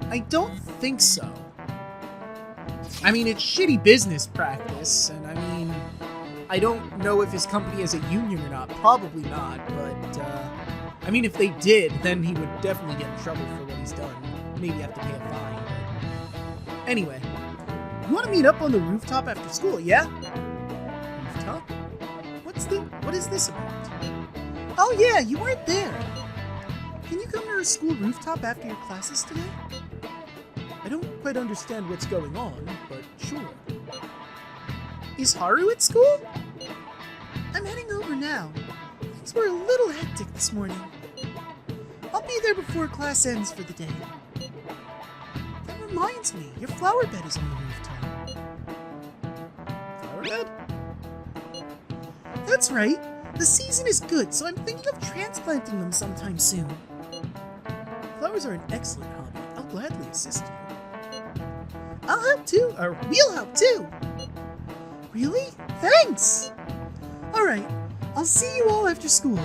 I don't think so. I mean, it's shitty business practice, and I mean, I don't know if his company has a union or not. Probably not, but, I mean, if they did, then he would definitely get in trouble for what he's done. Maybe have to pay a fine. But... Anyway, you want to meet up on the rooftop after school, yeah? Rooftop? What is this about? Oh yeah, you weren't there. Can you come to our school rooftop after your classes today? I don't quite understand what's going on, but sure. Is Haru at school? I'm heading over now. Things were a little hectic this morning. I'll be there before class ends for the day. That reminds me, your flower bed is on the rooftop. Flower bed? That's right. The season is good, so I'm thinking of transplanting them sometime soon. Flowers are an excellent hobby. I'll gladly assist you. I'll help too, or we'll help too. Really? Thanks! Alright, I'll see you all after school.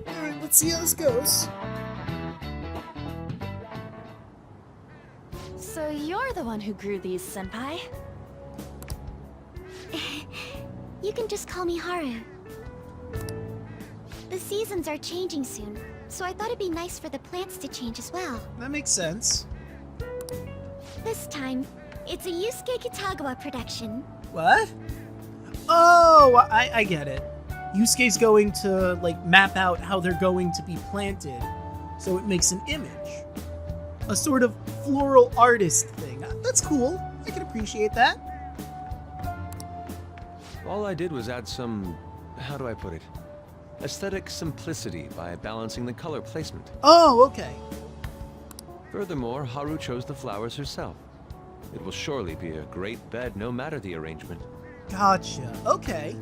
Alright, let's see how this goes. So you're the one who grew these, Senpai? You can just call me Haru. The seasons are changing soon, so I thought it'd be nice for the plants to change as well. That makes sense. This time, it's a Yusuke Kitagawa production. What? Oh, I get it. Yusuke's going to, like, map out how they're going to be planted, so it makes an image. A sort of floral artist thing. That's cool. I can appreciate that. All I did was add some, how do I put it? Aesthetic simplicity by balancing the color placement. Oh, okay. Furthermore, Haru chose the flowers herself. It will surely be a great bed no matter the arrangement. Gotcha. Okay.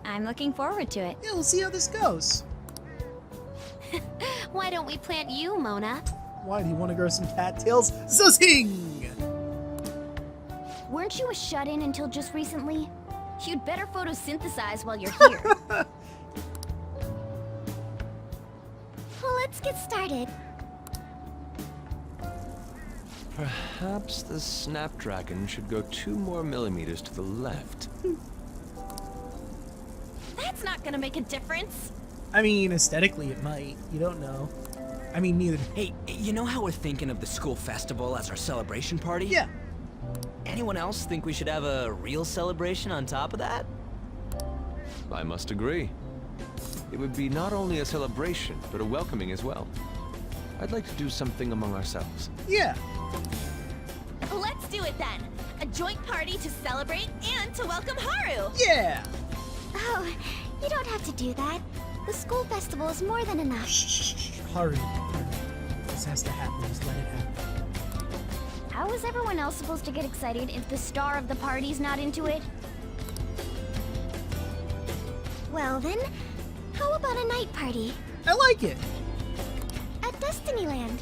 I'm looking forward to it. Yeah, we'll see how this goes. Why don't we plant you, Mona? Why, do you want to grow some cattails? Zing! Weren't you a shut-in until just recently? You'd better photosynthesize while you're here. Well, let's get started. Perhaps the Snapdragon should go 2 more millimeters to the left. That's not gonna make a difference. I mean, aesthetically it might. You don't know. I mean, neither. Hey, you know how we're thinking of the school festival as our celebration party? Yeah. Anyone else think we should have a real celebration on top of that? I must agree. It would be not only a celebration, but a welcoming as well. I'd like to do something among ourselves. Yeah. Let's do it then. A joint party to celebrate and to welcome Haru. Yeah. Oh, you don't have to do that. The school festival is more than enough. Shh. Haru. This has to happen. Just let it happen. How is everyone else supposed to get excited if the star of the party's not into it? Well then, how about a night party? I like it. At Disne-Destinyland.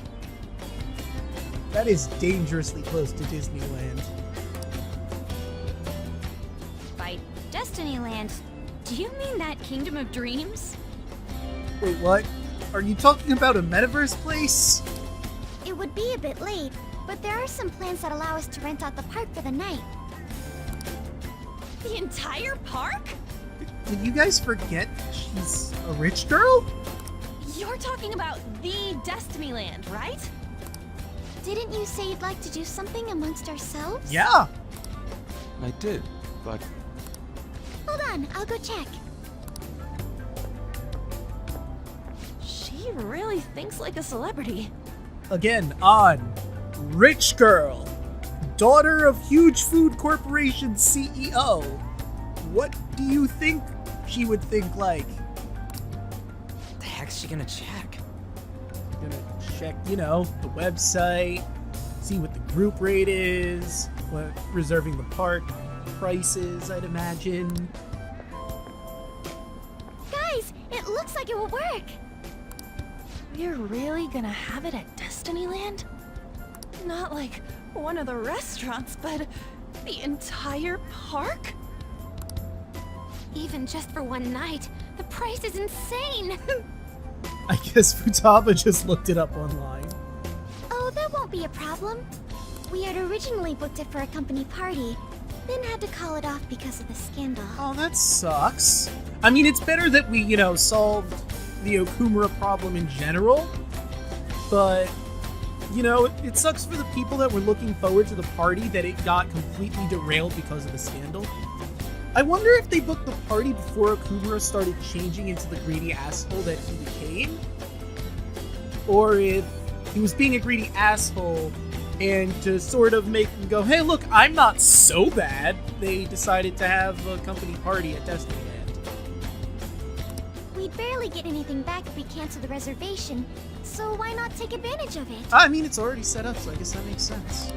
That is dangerously close to Disneyland. By Destinyland, do you mean that Kingdom of Dreams? Wait, what? Are you talking about a metaverse place? It would be a bit late, but there are some plans that allow us to rent out the park for the night. The entire park? Did you guys forget she's a rich girl? You're talking about the Destinyland, right? Didn't you say you'd like to do something amongst ourselves? Yeah. I did, but Hold on, I'll go check. She really thinks like a celebrity. Again, on rich girl, daughter of huge food corporation CEO. What do you think she would think like? The heck's she gonna check? Gonna check, the website, see what the group rate is, what reserving the park prices, I'd imagine. Guys, it looks like it will work. We're really gonna have it at Destinyland? Not like one of the restaurants, but the entire park? Even just for one night, the price is insane! I guess Futaba just looked it up online. Oh, that won't be a problem. We had originally booked it for a company party, then had to call it off because of the scandal. Oh, that sucks. I mean, it's better that we, solved the Okumura problem in general, but, it sucks for the people that were looking forward to the party that it got completely derailed because of the scandal. I wonder if they booked the party before Okumura started changing into the greedy asshole that he became, or if he was being a greedy asshole, and to sort of make him go, hey, look, I'm not so bad, they decided to have a company party at Disne-Land. We'd barely get anything back if we cancel the reservation, so why not take advantage of it? I mean, it's already set up, so I guess that makes sense.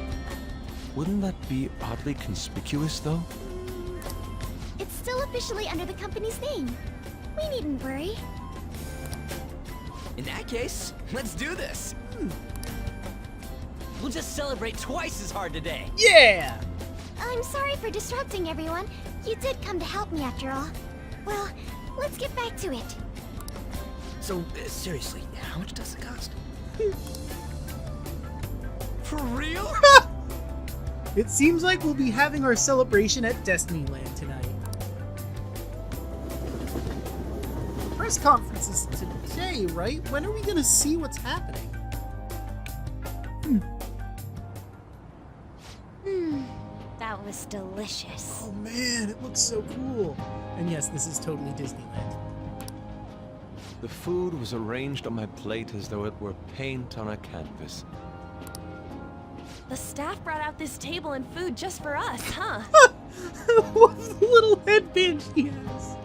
Wouldn't that be oddly conspicuous, though? It's still officially under the company's name. We needn't worry. In that case, let's do this. We'll just celebrate twice as hard today. Yeah! I'm sorry for disrupting everyone. You did come to help me after all. Well, let's get back to it. So, seriously, how much does it cost? For real? It seems like we'll be having our celebration at Disne-Land tonight. Press conference is today, right? When are we gonna see what's happening? That was delicious. Oh man, it looks so cool. And yes, this is totally Disneyland. The food was arranged on my plate as though it were paint on a canvas. The staff brought out this table and food just for us, huh? What the little headband she has.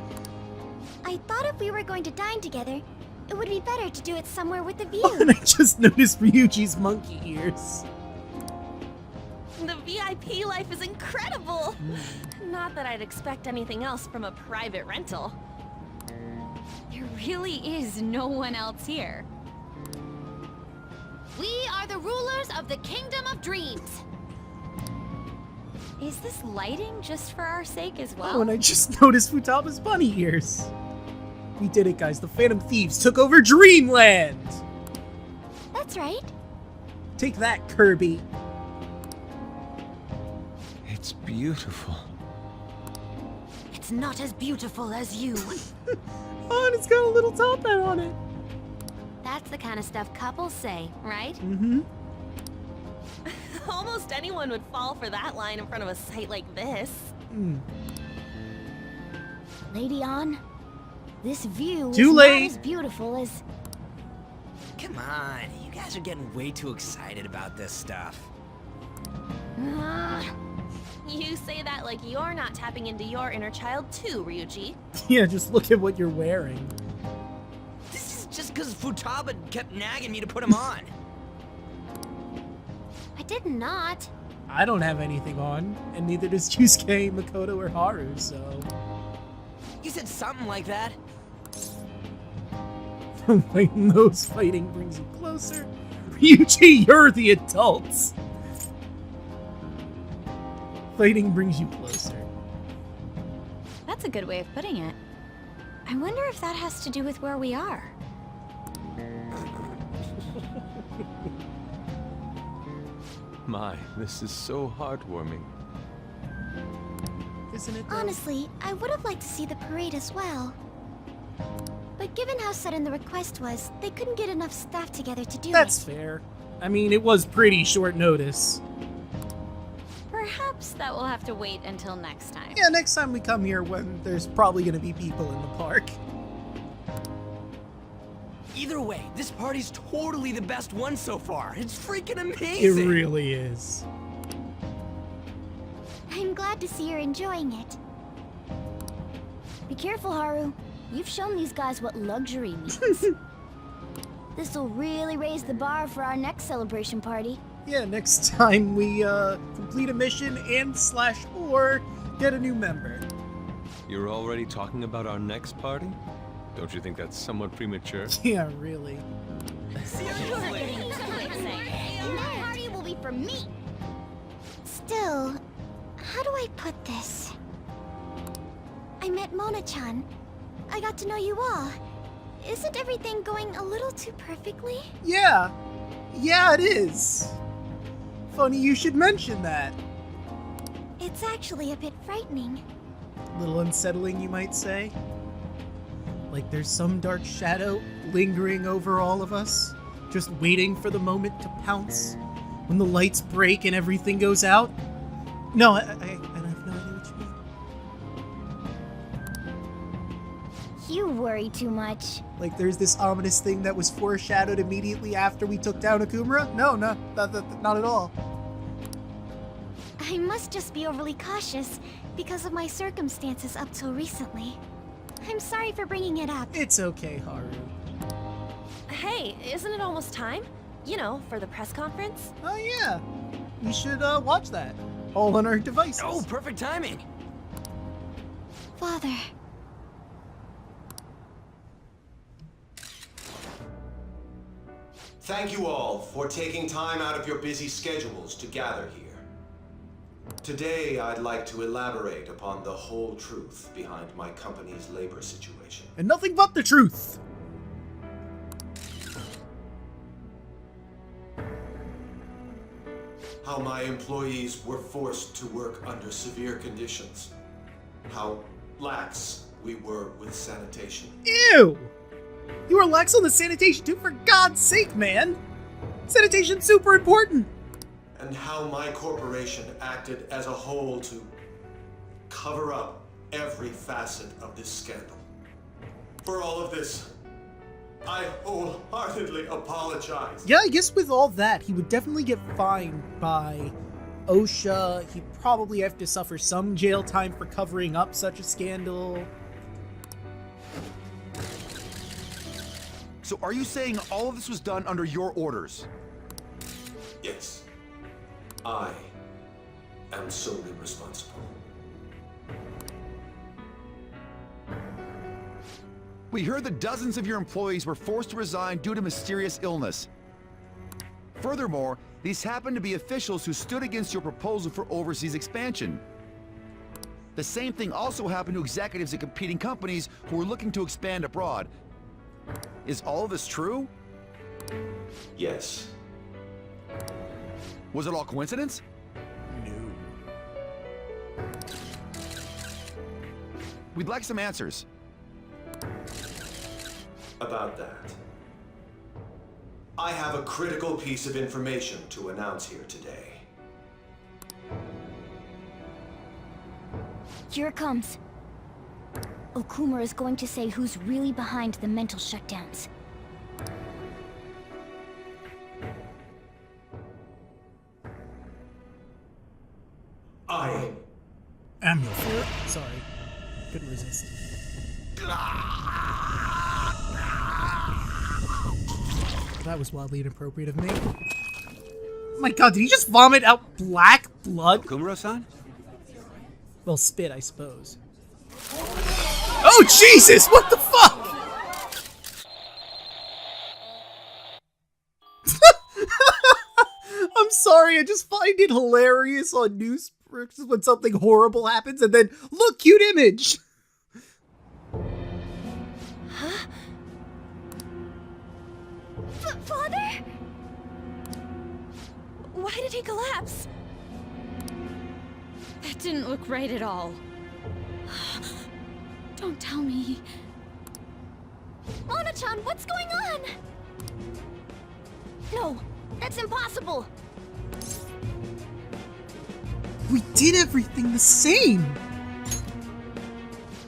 I thought if we were going to dine together, it would be better to do it somewhere with a view. Oh, and I just noticed Ryuji's monkey ears. The VIP life is incredible! Not that I'd expect anything else from a private rental. There really is no one else here. We are the rulers of the Kingdom of Dreams. Is this lighting just for our sake as well? Oh, and I just noticed Futaba's bunny ears. We did it, guys. The Phantom Thieves took over Dreamland! That's right. Take that, Kirby. It's beautiful. It's not as beautiful as you. Oh, and it's got a little top hat on it. That's the kind of stuff couples say, right? Mm-hmm. Almost anyone would fall for that line in front of a sight like this. Lady On, this view Too is late. not as beautiful as... Come on, you guys are getting way too excited about this stuff. You say that like you're not tapping into your inner child too, Ryuji. Yeah, just look at what you're wearing. This is just because Futaba kept nagging me to put him on. I did not. I don't have anything on, and neither does Yusuke, Makoto, or Haru, so... You said something like that. When those fighting brings you closer. Ryuji, you're the adults! Fighting brings you closer. That's a good way of putting it. I wonder if that has to do with where we are. My, this is so heartwarming. Isn't it, though? Honestly, I would have liked to see the parade as well. But given how sudden the request was, they couldn't get enough staff together to do That's it. fair. I mean, it was pretty short notice. Perhaps that will have to wait until next time. Yeah, next time we come here when there's probably gonna be people in the park. Either way, this party's totally the best one so far. It's freaking It amazing. really is. I'm glad to see you're enjoying it. Be careful, Haru. You've shown these guys what luxury means. This'll really raise the bar for our next celebration party. Yeah, next time we complete a mission and / or get a new member. You're already talking about our next party? Don't you think that's somewhat premature? Yeah, really. Seriously. And that party will be for me. Still, how do I put this? I met Mona-chan. I got to know you all. Isn't everything going a little too perfectly? Yeah. Yeah, it is. Funny you should mention that. It's actually a bit frightening. A little unsettling, you might say. Like there's some dark shadow lingering over all of us, just waiting for the moment to pounce when the lights break and everything goes out. No, I have no idea what you mean. You worry too much. Like there's this ominous thing that was foreshadowed immediately after we took down Okumura? No, not at all. I must just be overly cautious because of my circumstances up till recently. I'm sorry for bringing it up. It's okay, Haru. Hey, isn't it almost time? You know, for the press conference? Oh yeah, we should watch that. All on our devices. Oh, perfect timing. Father. Thank you all for taking time out of your busy schedules to gather here. Today, I'd like to elaborate upon the whole truth behind my company's labor situation. And nothing but the truth. How my employees were forced to work under severe conditions. How lax we were with sanitation. Ew! You were lax on the sanitation too, for God's sake, man! Sanitation's super important! And how my corporation acted as a whole to cover up every facet of this scandal. For all of this, I wholeheartedly apologize. Yeah, I guess with all that, he would definitely get fined by OSHA. He'd probably have to suffer some jail time for covering up such a scandal. So are you saying all of this was done under your orders? Yes. I am solely responsible. We heard that dozens of your employees were forced to resign due to mysterious illness. Furthermore, these happened to be officials who stood against your proposal for overseas expansion. The same thing also happened to executives at competing companies who were looking to expand abroad. Is all of this true? Yes. Was it all coincidence? No. We'd like some answers. About that. I have a critical piece of information to announce here today. Here it comes. Okumura is going to say who's really behind the mental shutdowns. I am your fear. Sorry. Couldn't resist. That was wildly inappropriate of me. Oh my god, did he just vomit out black blood? Okumura-san? Well, spit, I suppose. Oh, Jesus! What the fuck? I'm sorry, I just find it hilarious on news when something horrible happens and then, look, cute image! Huh? Father? Why did he collapse? That didn't look right at all. Don't tell me. Mona-chan, what's going on? No, that's impossible. We did everything the same!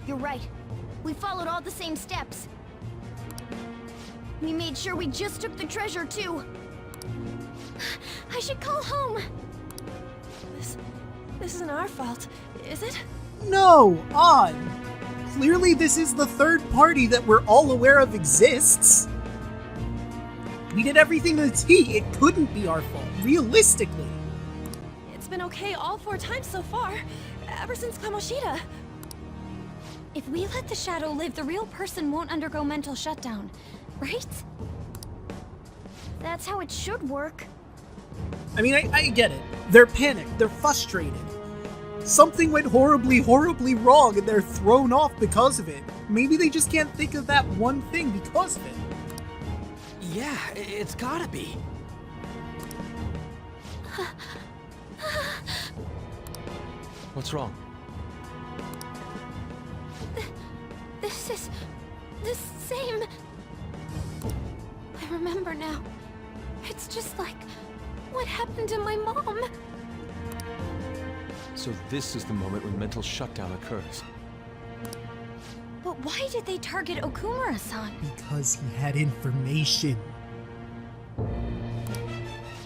You're right. We followed all the same steps. We made sure we just took the treasure, too. I should call home. This isn't our fault, is it? No, odd. Clearly this is the third party that we're all aware of exists. We did everything to the T. It couldn't be our fault, realistically. It's been okay all 4 times so far, ever since Kamoshida. If we let the shadow live, the real person won't undergo mental shutdown, right? That's how it should work. I mean, I get it. They're panicked, they're frustrated. something went horribly, horribly wrong and they're thrown off because of it. Maybe they just can't think of that one thing because of it. Yeah, it's gotta be. What's wrong? This is the same. I remember now. It's just like what happened to my mom. So this is the moment when mental shutdown occurs. But why did they target Okumura-san? Because he had information.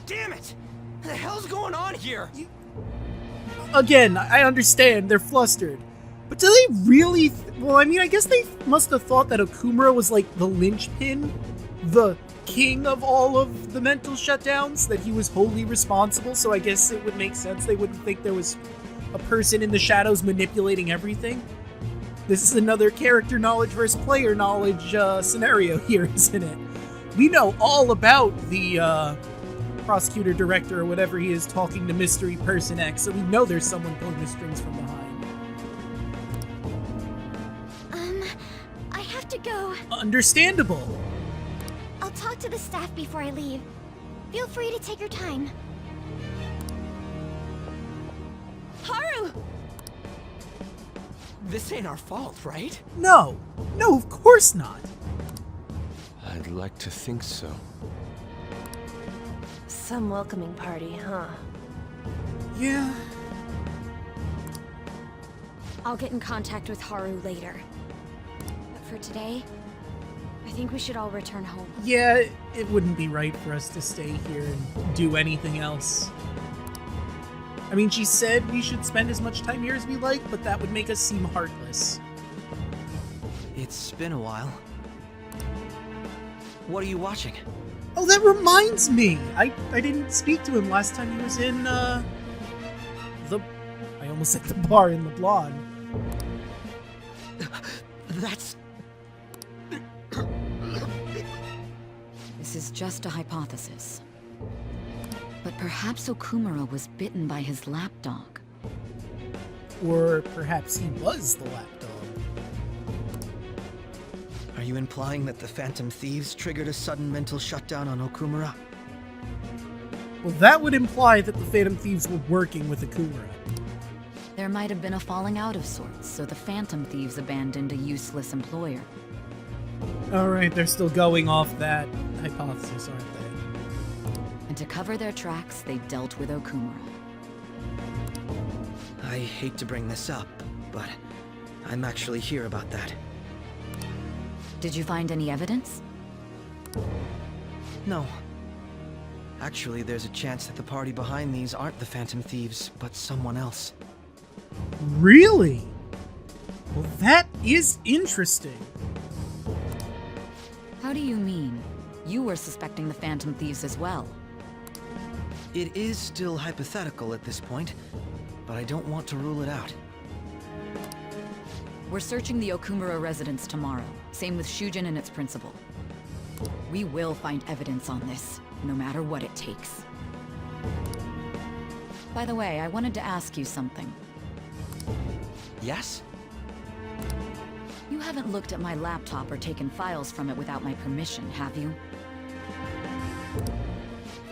Damn it! What the hell's going on here? Again, I understand, they're flustered. But do they really... well, I mean, I guess they must have thought that Okumura was like the linchpin, the king of all of the mental shutdowns, that he was wholly responsible, so I guess it would make sense they wouldn't think there was a person in the shadows manipulating everything. This is another character knowledge versus player knowledge scenario here, isn't it? We know all about the prosecutor director or whatever he is talking to Mystery Person X, so we know there's someone pulling the strings from behind. I have to go. Understandable. I'll talk to the staff before I leave. Feel free to take your time. Haru! This ain't our fault, right? No, of course not. I'd like to think so. Some welcoming party, huh? Yeah. I'll get in contact with Haru later. But for today, I think we should all return home. Yeah, it wouldn't be right for us to stay here and do anything else. I mean, she said we should spend as much time here as we like, but that would make us seem heartless. It's been a while. What are you watching? Oh, that reminds me! I didn't speak to him last time he was in, I almost said the bar in Leblon. That's... This is just a hypothesis. But perhaps Okumura was bitten by his lapdog. Or perhaps he was the lapdog. Are you implying that the Phantom Thieves triggered a sudden mental shutdown on Okumura? Well, that would imply that the Phantom Thieves were working with Okumura. There might have been a falling out of sorts, so the Phantom Thieves abandoned a useless employer. Alright, they're still going off that hypothesis, aren't they? And to cover their tracks, they dealt with Okumura. I hate to bring this up, but I'm actually here about that. Did you find any evidence? No. Actually, there's a chance that the party behind these aren't the Phantom Thieves, but someone else. Really? Well, that is interesting. How do you mean? You were suspecting the Phantom Thieves as well. It is still hypothetical at this point, but I don't want to rule it out. We're searching the Okumura residence tomorrow. Same with Shujin and its principal. We will find evidence on this, no matter what it takes. By the way, I wanted to ask you something. Yes? You haven't looked at my laptop or taken files from it without my permission, have you?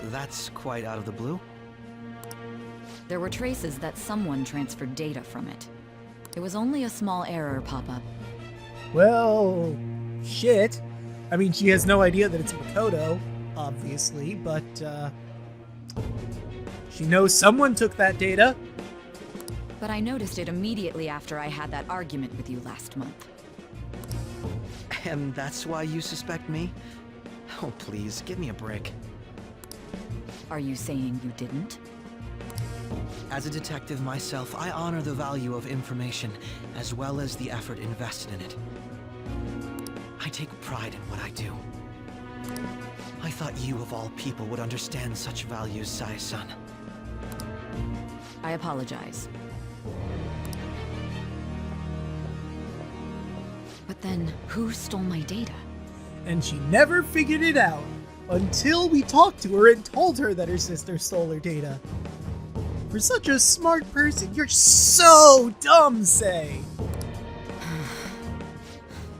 That's quite out of the blue. There were traces that someone transferred data from it. It was only a small error pop-up. Well, shit. I mean, she has no idea that it's Makoto, obviously, but, she knows someone took that data. But I noticed it immediately after I had that argument with you last month. And that's why you suspect me? Oh, please, give me a break. Are you saying you didn't? As a detective myself, I honor the value of information, as well as the effort invested in it. I take pride in what I do. I thought you, of all people, would understand such values, Sae-san. I apologize. But then, who stole my data? And she never figured it out until we talked to her and told her that her sister stole her data. For such a smart person, you're so dumb, Sei.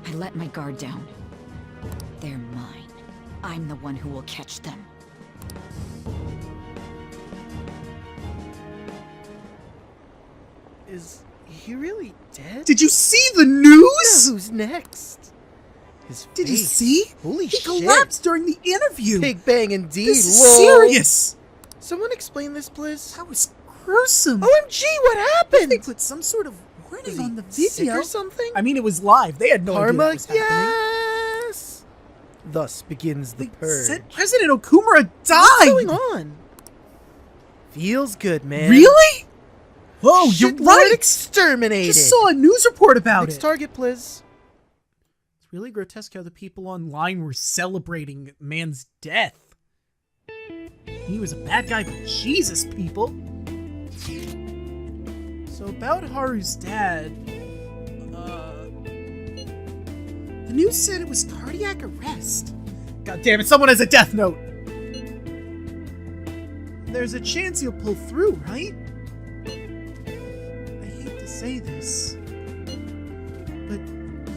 I let my guard down. They're mine. I'm the one who will catch them. Is he really dead? Did you see the news? Yeah, who's next? His Did you face. see? Holy he shit. collapsed during the interview. Big bang indeed. This is Lol. serious. Someone explain this, please. That was gruesome. OMG, what happened? They put some sort of warning Was he on the sick video or something? I mean, it was live. They had no idea Karma, what was happening. yes. Thus begins the They purge. said President Okumura died. What's going on? Feels good, man. Really? Whoa, you're Shit Lord right. Exterminated. Just saw a news report about Next it. target, please. It's really grotesque how the people online were celebrating man's death. He was a bad guy, but Jesus, people. So about Haru's dad, the news said it was cardiac arrest. God damn it, someone has a death note. There's a chance he'll pull through, right? I hate to say this, but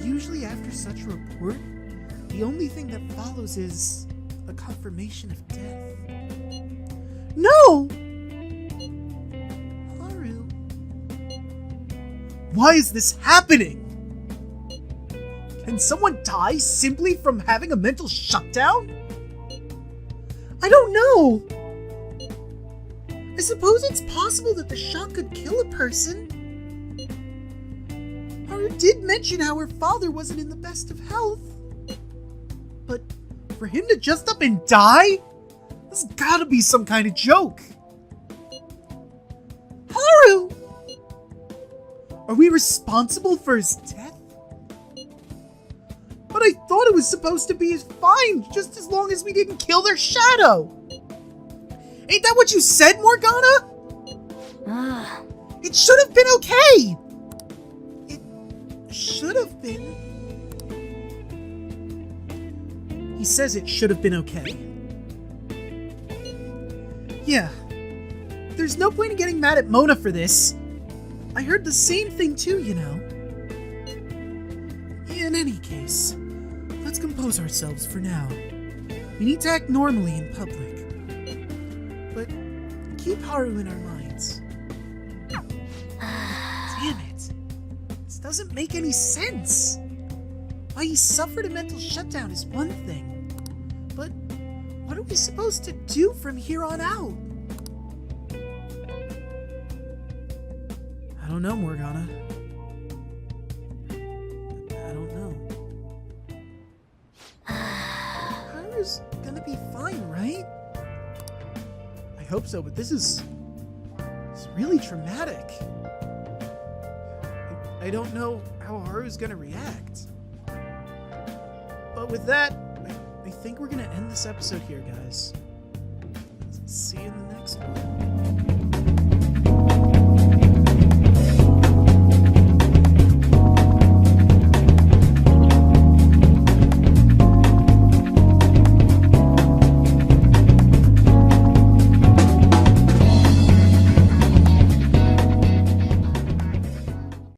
usually after such a report, the only thing that follows is a confirmation of death. No! Haru. Why is this happening? Can someone die simply from having a mental shutdown? I don't know. I suppose it's possible that the shock could kill a person. Haru did mention how her father wasn't in the best of health. But for him to just up and die? This has gotta be some kind of joke. Haru! Are we responsible for his death? But I thought it was supposed to be fine, just as long as we didn't kill their shadow. Ain't that what you said, Morgana? It should have been okay. It should have been. He says it should have been okay. Yeah. There's no point in getting mad at Mona for this. I heard the same thing too, you know. In any case, let's compose ourselves for now. We need to act normally in public. But keep Haru in our minds. Damn it. This doesn't make any sense. Why he suffered a mental shutdown is one thing. But what are we supposed to do from here on out? I don't know, Morgana. I don't know. Haru's gonna be fine, right? I hope so, but it's really traumatic. I don't know how Haru's gonna react. But with that, I think we're gonna end this episode here, guys. See you